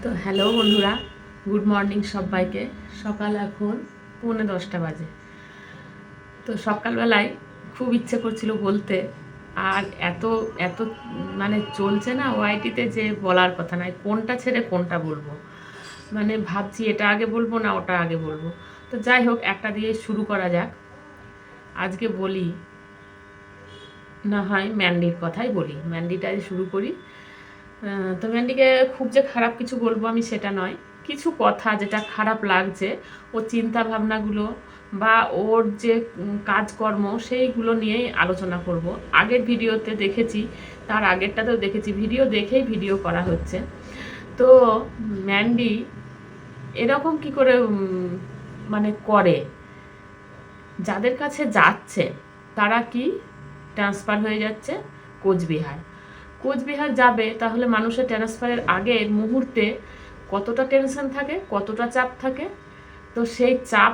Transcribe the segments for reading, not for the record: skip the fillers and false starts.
তো হ্যালো বন্ধুরা, good morning সবাইকে। সকাল এখন 9:45 বাজে। তো সকালবেলায় খুব ইচ্ছে করছিল বলতে, আর এত এত মানে চলছে না ওআইটিতে, যে বলার কথা নয়, কোনটা ছেড়ে কোনটা বলবো। মানে ভাবছি এটা আগে বলবো না ওটা আগে বলবো। তো যাই হোক, একটা দিয়ে শুরু করা যাক। আজকে বলি, না হয় ম্যান্ডির কথাই বলি, ম্যান্ডিটাই শুরু করি। তো ম্যান্ডিকে খুব যে খারাপ কিছু বলবো আমি সেটা নয়, কিছু কথা যেটা খারাপ লাগছে, ওর চিন্তা ভাবনাগুলো বা ওর যে কাজকর্ম সেইগুলো নিয়েই আলোচনা করব। আগের ভিডিওতে দেখেছি, তার আগেরটাতেও দেখেছি, ভিডিও দেখেই ভিডিও করা হচ্ছে। তো ম্যান্ডি এরকম কি করে মানে করে, যাদের কাছে যাচ্ছে তারা কি ট্রান্সফার হয়ে যাচ্ছে কোচবিহার। কোচবিহার যাবে, তাহলে মানুষের ট্রান্সফারের আগের মুহূর্তে কতটা টেনশন থাকে, কতটা চাপ থাকে। তো সেই চাপ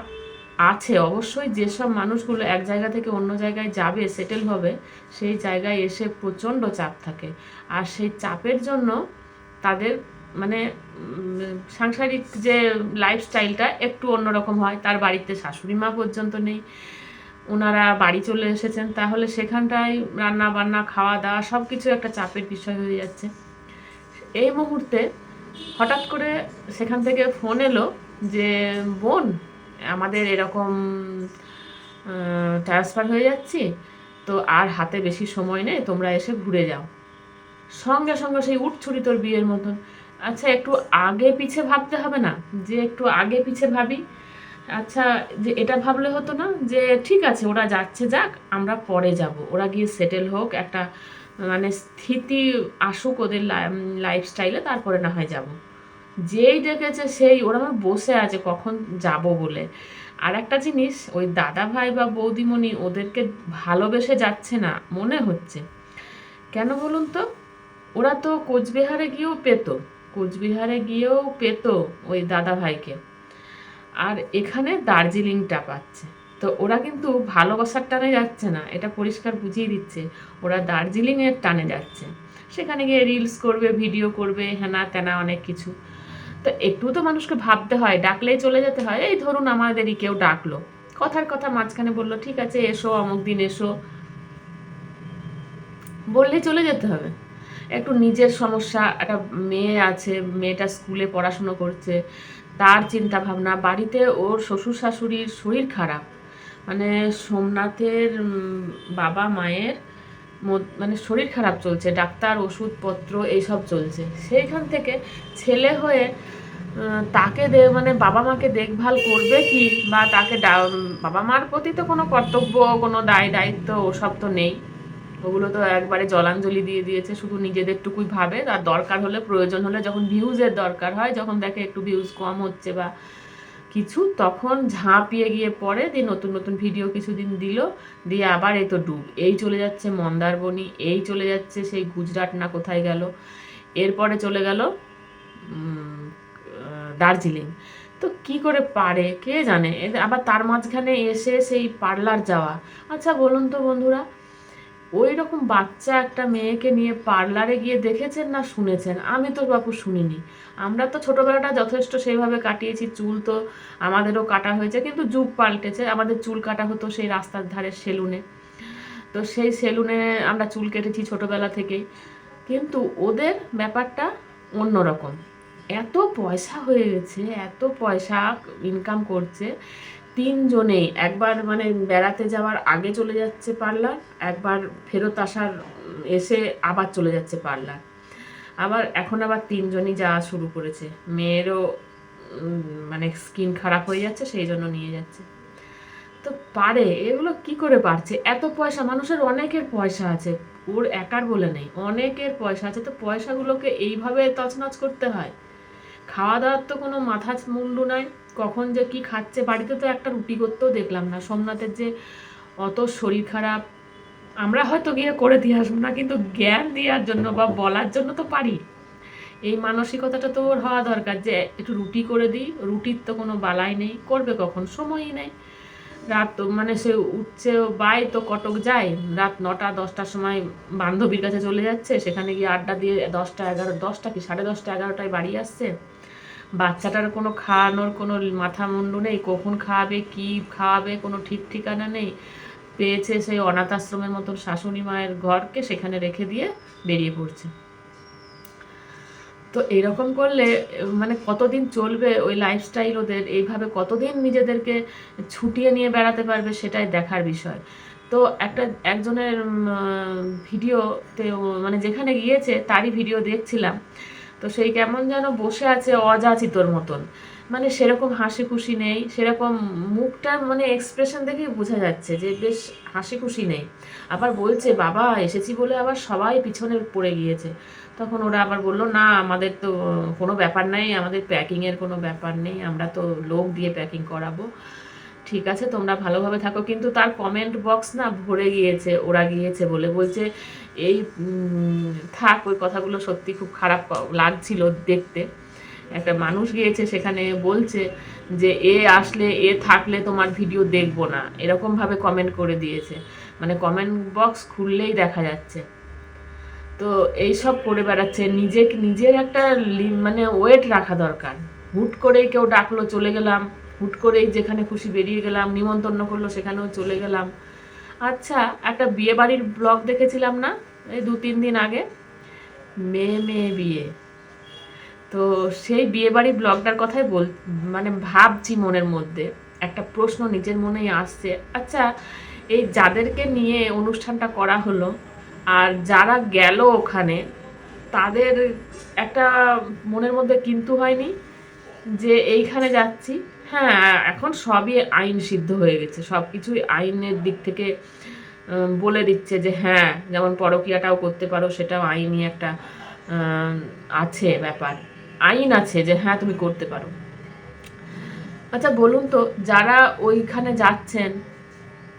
আছে অবশ্যই। যেসব মানুষগুলো এক জায়গা থেকে অন্য জায়গায় যাবে, সেটেল হবে, সেই জায়গায় এসে প্রচণ্ড চাপ থাকে। আর সেই চাপের জন্য তাদের মানে সাংসারিক যে লাইফস্টাইলটা একটু অন্যরকম হয়। তার বাড়িতে শাশুড়ি মা পর্যন্ত নেই, ওনারা বাড়ি চলে এসেছেন, তাহলে সেখানটায় রান্না বান্না খাওয়া দাওয়া সব কিছু একটা চাপের বিষয় হয়ে যাচ্ছে। এই মুহূর্তে হঠাৎ করে সেখান থেকে ফোন এলো যে বোন, আমাদের এরকম ট্রান্সফার হয়ে যাচ্ছি, তো আর হাতে বেশি সময় নেই, তোমরা এসে ঘুরে যাও। সঙ্গে সঙ্গে সেই উঠছুরি তোর বিয়ের মতন। আচ্ছা, একটু আগে পিছে ভাবতে হবে না? যে একটু আগে পিছে ভাবি। আচ্ছা, যে এটা ভাবলে হতো না যে ঠিক আছে ওরা যাচ্ছে যাক, আমরা পরে যাব, ওরা গিয়ে সেটেল হোক, একটা মানে স্থিতি আসুক ওদের লাইফস্টাইলে, তারপরে না হয় যাব। যেই ডেকেছে সেই ওরা বসে আছে কখন যাব বলে। আর একটা জিনিস, ওই দাদা ভাই বা বৌদিমণি ওদেরকে ভালোবেসে যাচ্ছে না মনে হচ্ছে। কেন বলুন তো? ওরা তো কোচবিহারে গিয়েও পেতো, কোচবিহারে গিয়েও পেতো ওই দাদা ভাইকে, আর এখানে দার্জিলিংটা পাচ্ছে। তো ওরা কিন্তু ভালোবাসার টানে যাচ্ছে না, এটা পরিষ্কার বুঝিয়ে দিচ্ছে। ওরা দার্জিলিংয়ের টানে যাচ্ছে, সেখানে গিয়ে রিলস করবে, ভিডিও করবে, হেনা তেনা অনেক কিছু। তো একটু তো মানুষকে ভাবতে হয়, ডাকলেই চলে যেতে হয়। এই ধরুন আমাদেরই কেউ ডাকলো, কথার কথা মাঝখানে বললো ঠিক আছে এসো, অমুক দিন এসো, বললেই চলে যেতে হবে? একটু নিজের সমস্যা, একটা মেয়ে আছে, মেয়েটা স্কুলে পড়াশুনো করছে, তার চিন্তা ভাবনা, বাড়িতে ওর শ্বশুর শাশুড়ির শরীর খারাপ, মানে সোমনাথের বাবা মায়ের মানে শরীর খারাপ চলছে, ডাক্তার ওষুধপত্র এইসব চলছে। সেইখান থেকে ছেলে হয়ে তাকে মানে বাবা মাকে দেখভাল করবে কি, বা তাকে বাবা মার প্রতি তো কোনো কর্তব্য, কোনো দায়িত্ব ওসব তো নেই। ওগুলো তো একবারে জলাঞ্জলি দিয়ে দিয়েছে, শুধু নিজেদেরটুকুই ভাবে। আর দরকার হলে, প্রয়োজন হলে, যখন ভিউজের দরকার হয়, যখন দেখে একটু ভিউজ কম হচ্ছে বা কিছু, তখন ঝাঁপিয়ে গিয়ে পরে দিয়ে নতুন নতুন ভিডিও কিছুদিন দিল, দিয়ে আবার এই তো ডুব, এই চলে যাচ্ছে মন্দারমণি, এই চলে যাচ্ছে সেই গুজরাট না কোথায় গেল, এরপরে চলে গেল দার্জিলিং। তো কি করে পারে কে জানে। আবার তার মাঝখানে এসে সেই পার্লার যাওয়া। আচ্ছা বলুন তো বন্ধুরা, ওই রকম বাচ্চা একটা মেয়েকে নিয়ে পার্লারে গিয়ে দেখেছেন না শুনেছেন? আমি তো বাপু শুনিনি। আমরা তো ছোটোবেলাটা যথেষ্ট সেইভাবে কাটিয়েছি, চুল তো আমাদেরও কাটা হয়েছে, কিন্তু যুগ পাল্টেছে। আমাদের চুল কাটা হতো সেই রাস্তার ধারে সেলুনে, তো সেই সেলুনে আমরা চুল কেটেছি ছোটোবেলা থেকেই। কিন্তু ওদের ব্যাপারটা অন্যরকম। এত পয়সা হয়ে গেছে, এত পয়সা ইনকাম করছে, তিনজনেই। একবার মানে বেড়াতে যাওয়ার আগে চলে যাচ্ছে পার্লার, একবার ফেরত আসার এসে আবার চলে যাচ্ছে পার্লার, আবার এখন আবার তিনজনই যাওয়া শুরু করেছে। মেয়েরও মানে স্কিন খারাপ হয়ে যাচ্ছে, সেই জন্য নিয়ে যাচ্ছে। তো পারে, এগুলো কি করে পারছে? এত পয়সা, মানুষের অনেকের পয়সা আছে, ওর একার বলে নেই, অনেকের পয়সা আছে। তো পয়সাগুলোকে এইভাবে তছনছ করতে হয়? খাওয়া দাওয়ার তো কোনো মাথা মুন্ডু নাই, কখন যে কি খাচ্ছে। বাড়িতে তো একটা রুটি করতেও দেখলাম না। সোমনাথের যে অত শরীর খারাপ, আমরা হয়তো গিয়ে করে দিয়ে আসবো না, কিন্তু জ্ঞান দেওয়ার জন্য বা বলার জন্য তো পারি। এই মানসিকতাটা তো ওর হওয়া দরকার যে একটু রুটি করে দিই। রুটির তো কোনো বালাই নেই, করবে কখন, সময়ই নেই। রাত তো মানে সে উঠছে বাই তো কটক যায়, রাত 9টা-10টার সময় বান্ধবীর কাছে চলে যাচ্ছে, সেখানে গিয়ে আড্ডা দিয়ে 10টা কি 10:30-11টায় বাড়ি আসছে। বাচ্চাটার কোনো খাওয়ানোর কোনো মাথা মুন্ডু নেই, কখন খাওয়াবে কি খাওয়াবে কোনো ঠিক ঠিকানা নেই। পেয়েছে সেই অনাথ আশ্রমের মতন শাশুড়ি মায়ের ঘরকে, সেখানে রেখে দিয়ে বেরিয়ে পড়ছে। তো এরকম করলে মানে কতদিন চলবে ওই লাইফস্টাইল ওদের, এইভাবে কতদিন নিজেদেরকে ছুটিয়ে নিয়ে বেড়াতে পারবে সেটাই দেখার বিষয়। তো একজনের ভিডিওতে মানে যেখানে গিয়েছে তারই ভিডিও দেখছিলাম। তো সেই কেমন যেন বসে আছে অযাচিতর মতন, মানে সেরকম হাসি খুশি নেই, সেরকম মুখটার মানে এক্সপ্রেশন দেখেই বোঝা যাচ্ছে যে বেশ হাসি খুশি নেই। আবার বলছে বাবা এসেছি বলে আবার সবাই পিছনে পড়ে গিয়েছে। তখন ওরা আবার বললো না আমাদের তো কোনো ব্যাপার নেই, আমাদের প্যাকিংয়ের কোনো ব্যাপার নেই, আমরা তো লোক দিয়ে প্যাকিং করাবো, ঠিক আছে তোমরা ভালোভাবে থাকো। কিন্তু তার কমেন্ট বক্স না ভরে গিয়েছে ওরা গিয়েছে বলে, বলছে এই থাক, ওই কথাগুলো সত্যি খুব খারাপ লাগছিল দেখতে। একটা মানুষ গিয়েছে সেখানে বলছে যে এ আসলে এ থাকলে তোমার ভিডিও দেখবো না, এরকমভাবে কমেন্ট করে দিয়েছে, মানে কমেন্ট বক্স খুললেই দেখা যাচ্ছে। তো এইসব করে বেড়াচ্ছে, নিজের একটা মানে ওয়েট রাখা দরকার। হুট করেই কেউ ডাকলো চলে গেলাম, হুট করেই যেখানে খুশি বেরিয়ে গেলাম, নিমন্ত্রণ করলো সেখানেও চলে গেলাম। আচ্ছা, একটা বিয়ে বাড়ির ব্লগ দেখেছিলাম না এই 2-3 দিন আগে, মেয়ে মেয়ে বিয়ে। তো সেই বিয়ে বাড়ির ব্লগটার কথাই মানে ভাবছি মনের মধ্যে, একটা প্রশ্ন নিজের মনেই আসছে। আচ্ছা, এই যাদেরকে নিয়ে অনুষ্ঠানটা করা হলো আর যারা গেল ওখানে, তাদের একটা মনের মধ্যে কিন্তু হয়নি যে এইখানে যাচ্ছি, হ্যাঁ এখন সবই আইন সিদ্ধ হয়ে গেছে, সব কিছুই আইনের দিক থেকে বলে দিচ্ছে যে হ্যাঁ যেমন পরকীয়াটাও করতে পারো, সেটাও আইনি একটা আছে ব্যাপার, আইন আছে যে হ্যাঁ তুমি করতে পারো। আচ্ছা বলুন তো, যারা ওইখানে যাচ্ছেন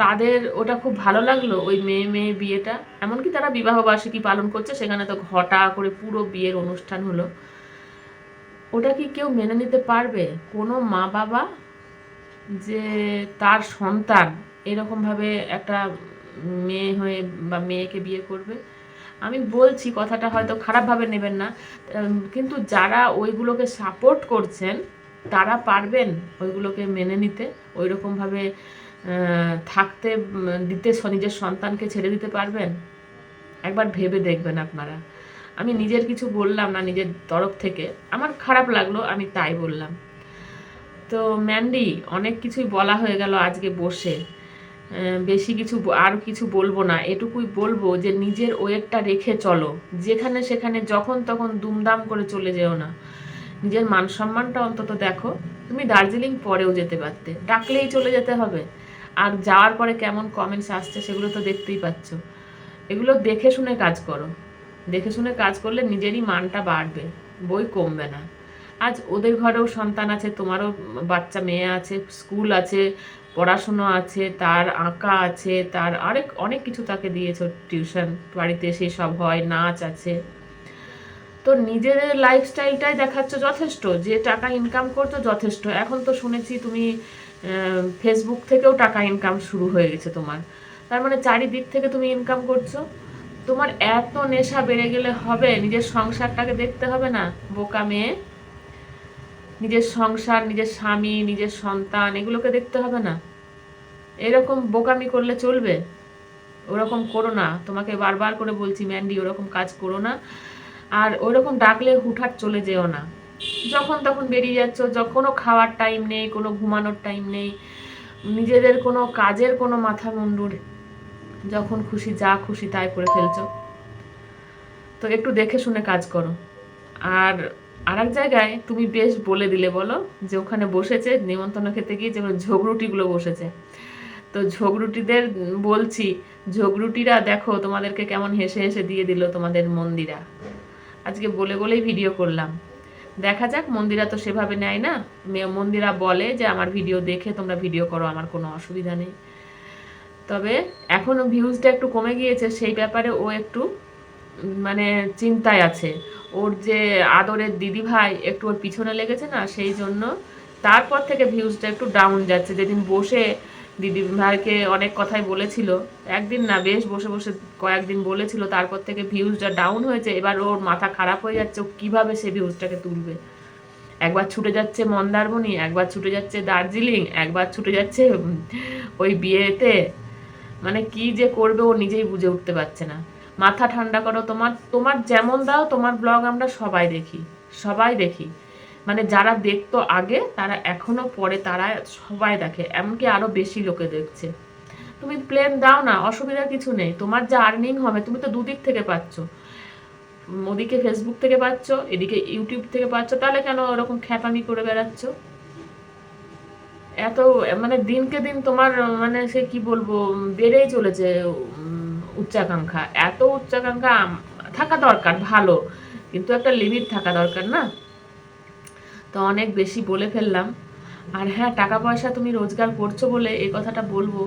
তাদের ওটা খুব ভালো লাগলো ওই মেয়ে মেয়ে বিয়েটা? এমনকি তারা বিবাহবার্ষিকী পালন করছে, সেখানে তো ঘটা করে পুরো বিয়ের অনুষ্ঠান হলো, ওটা কি কেউ মেনে নিতে পারবে? কোনো মা বাবা যে তার সন্তান এরকমভাবে একটা মেয়ে হয়ে বা মেয়েকে বিয়ে করবে? আমি বলছি কথাটা হয়তো খারাপভাবে নেবেন না, কিন্তু যারা ওইগুলোকে সাপোর্ট করছেন তারা পারবেন ওইগুলোকে মেনে নিতে, ওই রকমভাবে থাকতে দিতে, নিজের সন্তানকে ছেড়ে দিতে পারবেন? একবার ভেবে দেখবেন আপনারা। আমি নিজের কিছু বললাম না, নিজের তরফ থেকে আমার খারাপ লাগলো আমি তাই বললাম। তো ম্যান্ডি, অনেক কিছুই বলা হয়ে গেল আজকে বসে, বেশি কিছু আর কিছু বলবো না, এটুকুই বলবো যে নিজের ওয়েটটা রেখে চলো, যেখানে সেখানে যখন তখন দুমদাম করে চলে যেও না, নিজের মান সম্মানটা অন্তত দেখো। তুমি দার্জিলিং পরেও যেতে পারতে, ডাকলেই চলে যেতে হবে। আর যাওয়ার পরে কেমন কমেন্টস আসছে সেগুলো তো দেখতেই পাচ্ছ, এগুলো দেখে শুনে কাজ করো, দেখে শুনে কাজ করলে নিজেরই মানটা বাড়বে, বই কমবে না। আজ ওদের ঘরেও সন্তান আছে, তোমারও বাচ্চা মেয়ে আছে, স্কুল আছে, পড়াশুনো আছে, তার আঁকা আছে, তার অনেক কিছু তাকে দিয়েছ, টিউশন বাড়িতে সেই সব হয়, নাচ আছে। তো নিজের লাইফস্টাইলটাই দেখাচ্ছ যথেষ্ট, যে টাকা ইনকাম করছো যথেষ্ট। এখন তো শুনেছি তুমি ফেসবুক থেকেও টাকা ইনকাম শুরু হয়ে গেছে তোমার, তার মানে চারিদিক থেকে তুমি ইনকাম করছো। তোমার এত নেশা বেড়ে গেলে হবে? নিজের সংসারটাকে দেখতে হবে না বোকা মেয়ে? নিজের সংসার, নিজের স্বামী, নিজের সন্তান, এগুলোকে দেখতে হবে না? এরকম বোকামি করলে চলবে? ওরকম করো না, তোমাকে বারবার করে বলছি ম্যান্ডি, ওরকম কাজ করো না। আর ওরকম ডাকলে হুটহাট চলে যেও না, যখন তখন বেরিয়ে যাচ্ছ, কোনো খাওয়ার টাইম নেই, কোনো ঘুমানোর টাইম নেই, নিজেদের কোনো কাজের কোনো মাথা মুন্ডুর, যখন খুশি যা খুশি তাই করে ফেলছো। তো একটু দেখে শুনে কাজ করো। আর আরেক জায়গায় তুমি বেশ বলে দিলে, বলো যে ওখানে বসেছে নিমন্ত্রণ খেতে গিয়ে যেগুলো ঝগরুটিগুলো বসেছে, তো ঝগরুটিদের বলছি, ঝগরুটিরা দেখো তোমাদেরকে কেমন হেসে হেসে দিয়ে দিল তোমাদের মন্দিরা। আজকে বলে বলেই ভিডিও করলাম, দেখা যাক। মন্দিরা তো সেভাবে নেয় না, মন্দিরা বলে যে আমার ভিডিও দেখে তোমরা ভিডিও করো, আমার কোনো অসুবিধা নেই। তবে এখনও ভিউজটা একটু কমে গিয়েছে, সেই ব্যাপারে ও একটু মানে চিন্তায় আছে। ওর যে আদরের দিদি ভাই একটু ওর পিছনে লেগেছে না, সেই জন্য তারপর থেকে ভিউজটা একটু ডাউন যাচ্ছে। যেদিন বসে দিদি ভাইকে অনেক কথাই বলেছিল, একদিন না বেশ বসে বসে কয়েকদিন বলেছিল, তারপর থেকে ভিউজটা ডাউন হয়েছে। এবার ওর মাথা খারাপ হয়ে যাচ্ছে, ও কীভাবে সে ভিউজটাকে তুলবে। একবার ছুটে যাচ্ছে মন্দারমণি, একবার ছুটে যাচ্ছে দার্জিলিং, একবার ছুটে যাচ্ছে ওই বিয়েতে। মানে কি যে করবে ও নিজেই বুঝে উঠতে পারছে না। মাথা ঠান্ডা করো, তোমার তোমার যেমন দাও, তোমার ব্লগ আমরা সবাই দেখি, সবাই দেখি। মানে যারা দেখতো আগে তারা এখনো পরে তারা সবাই দেখে, এমনকি আরো বেশি লোকে দেখছে। তুমি প্লেন দাও না, অসুবিধার কিছু নেই। তোমার যা আর্নিং হবে তুমি তো দুদিক থেকে পাচ্ছ, ওদিকে ফেসবুক থেকে পাচ্ছ, এদিকে ইউটিউব থেকে পাচ্ছ, তাহলে কেন ওরকম খ্যাপামি করে বেড়াচ্ছ? এত মানে দিনকে দিন তোমার মানে সে কি বলবো বেড়েই চলেছে উচ্চাকাঙ্ক্ষা। এত উচ্চাকাঙ্ক্ষা থাকা দরকার ভালো, কিন্তু একটা লিমিট থাকা দরকার না। তো অনেক বেশি বলে ফেললাম। আর হ্যাঁ, টাকা পয়সা তুমি রোজগার করছো বলে এই কথাটা বলবো,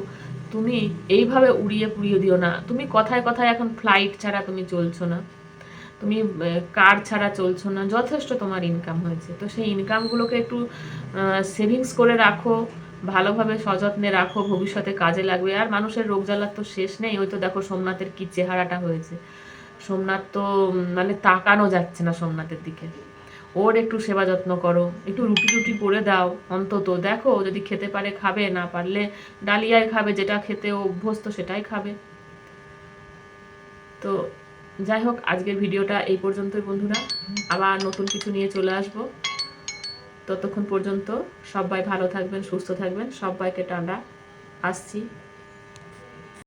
তুমি এইভাবে উড়িয়ে পুড়িয়ে দিও না। তুমি কথায় কথায় এখন ফ্লাইট ছাড়া তুমি চলছো না, তুমি কার ছাড়া চলছো না, যথেষ্ট তোমার ইনকাম হয়েছে। তো সেই ইনকামগুলোকে একটু সেভিংস করে রাখো, ভালোভাবে সযত্নে রাখো, ভবিষ্যতে কাজে লাগবে। আর মানুষের রোগ জ্বালার তো শেষ নেই। ওই তো দেখো সোমনাথের কি চেহারাটা হয়েছে। সোমনাথ তো মানে তাকানো যাচ্ছে না সোমনাথের দিকে। ওর একটু সেবা যত্ন করো, একটু রুটি টুটি করে দাও অন্তত। দেখো যদি খেতে পারে খাবে, না পারলে ডালিয়ায় খাবে, যেটা খেতে অভ্যস্ত সেটাই খাবে। তো যাই হোক, আজকের ভিডিওটা এই পর্যন্তই বন্ধুরা। আবার নতুন কিছু নিয়ে চলে আসবো। ততক্ষণ পর্যন্ত সবাই ভালো থাকবেন, সুস্থ থাকবেন। সবাইকে টাটা, আসছি।